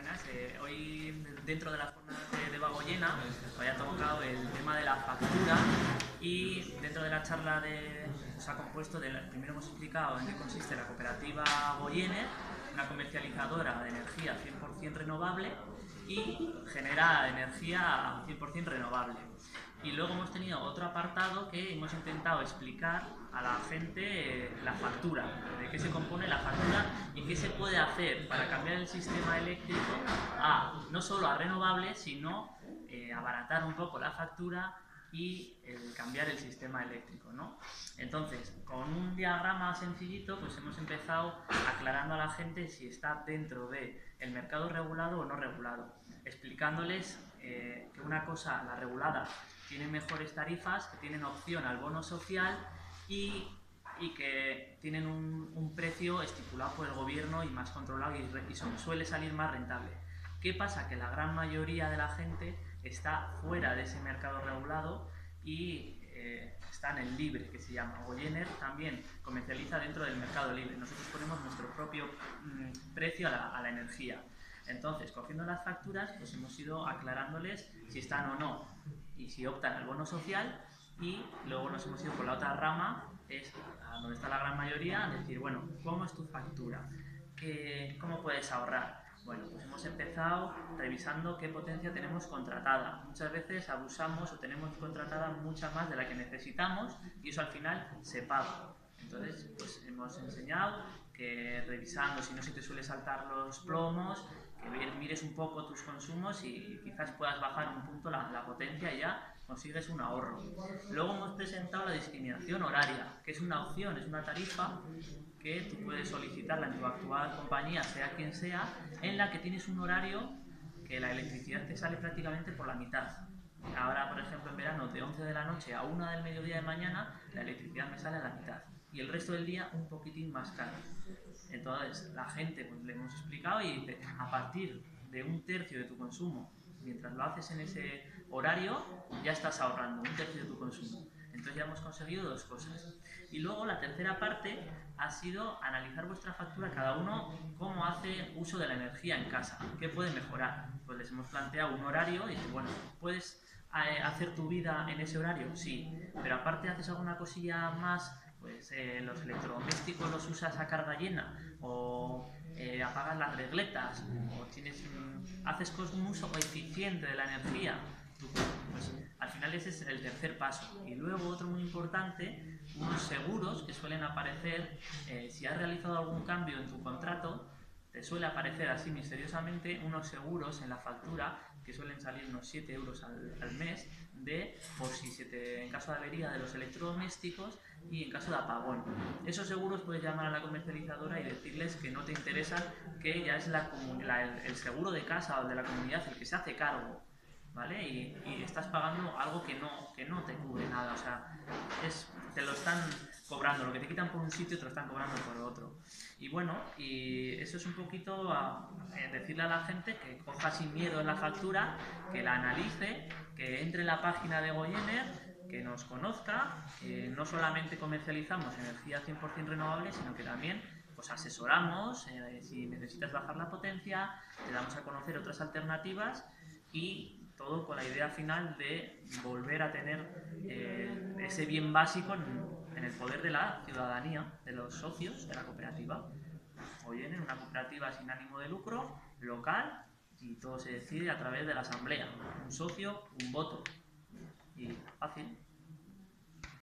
Buenas. Hoy, dentro de las jornadas de Bagoyena, había tocado el tema de la factura y dentro de la charla se ha compuesto primero hemos explicado en qué consiste la cooperativa Goyener, una comercializadora de energía 100% renovable y genera energía 100% renovable. Y luego hemos tenido otro apartado que hemos intentado explicar a la gente la factura, de qué se compone la factura y qué se puede hacer para cambiar el sistema eléctrico no solo a renovables, sino abaratar un poco la factura y cambiar el sistema eléctrico, ¿no? Entonces, con un diagrama sencillito, pues hemos empezado aclarando a la gente si está dentro del mercado regulado o no regulado, explicándoles que una cosa, la regulada, tiene mejores tarifas, que tienen opción al bono social y que tienen un precio estipulado por el gobierno y más controlado y suele salir más rentable. ¿Qué pasa? Que la gran mayoría de la gente está fuera de ese mercado regulado y está en el libre, que se llama. Goyener también comercializa dentro del mercado libre. Nosotros ponemos nuestro propio precio a la energía. Entonces, cogiendo las facturas, pues hemos ido aclarándoles si están o no y si optan al bono social, y luego nos hemos ido por la otra rama, es a donde está la gran mayoría, decir, bueno, ¿cómo es tu factura? ¿Cómo puedes ahorrar? Bueno, pues hemos empezado revisando qué potencia tenemos contratada. Muchas veces abusamos o tenemos contratada mucha más de la que necesitamos y eso al final se paga. Entonces, pues hemos enseñado que revisando, si no se te suele saltar los plomos, que mires un poco tus consumos y quizás puedas bajar un punto la potencia y ya consigues un ahorro. Luego hemos presentado la discriminación horaria, que es una opción, es una tarifa que tú puedes solicitarla en tu actual compañía, sea quien sea, en la que tienes un horario que la electricidad te sale prácticamente por la mitad. Ahora, por ejemplo, en verano, de 11 de la noche a 1 del mediodía de mañana, la electricidad me sale a la mitad. Y el resto del día un poquitín más caro. Entonces, la gente, pues le hemos explicado y dice, a partir de 1/3 de tu consumo, mientras lo haces en ese horario, ya estás ahorrando 1/3 de tu consumo. Entonces ya hemos conseguido dos cosas. Y luego la tercera parte ha sido analizar vuestra factura, cada uno cómo hace uso de la energía en casa, qué puede mejorar. Pues les hemos planteado un horario y bueno, ¿puedes hacer tu vida en ese horario? Sí, pero aparte haces alguna cosilla más, pues los electrodomésticos los usas a carga llena o apagas las regletas o haces un uso eficiente de la energía. Pues al final ese es el tercer paso. Y luego otro muy importante, unos seguros que suelen aparecer si has realizado algún cambio en tu contrato. Te suele aparecer así misteriosamente unos seguros en la factura que suelen salir unos 7 euros al mes por si en caso de avería de los electrodomésticos y en caso de apagón. Esos seguros puedes llamar a la comercializadora y decirles que no te interesan, que ya es el seguro de casa o de la comunidad el que se hace cargo, ¿vale? Y estás pagando algo que no te cubre nada, o sea, te lo están cobrando, lo que te quitan por un sitio te lo están cobrando por otro. Y bueno, y eso es un poquito decirle a la gente que coja sin miedo en la factura, que la analice, que entre en la página de Goyener, que nos conozca, que no solamente comercializamos energía 100% renovable, sino que también pues asesoramos, si necesitas bajar la potencia, te damos a conocer otras alternativas y todo con la idea final de volver a tener ese bien básico en el poder de la ciudadanía, de los socios de la cooperativa. Goyener, una cooperativa sin ánimo de lucro, local, y todo se decide a través de la asamblea. Un socio, un voto. Y fácil.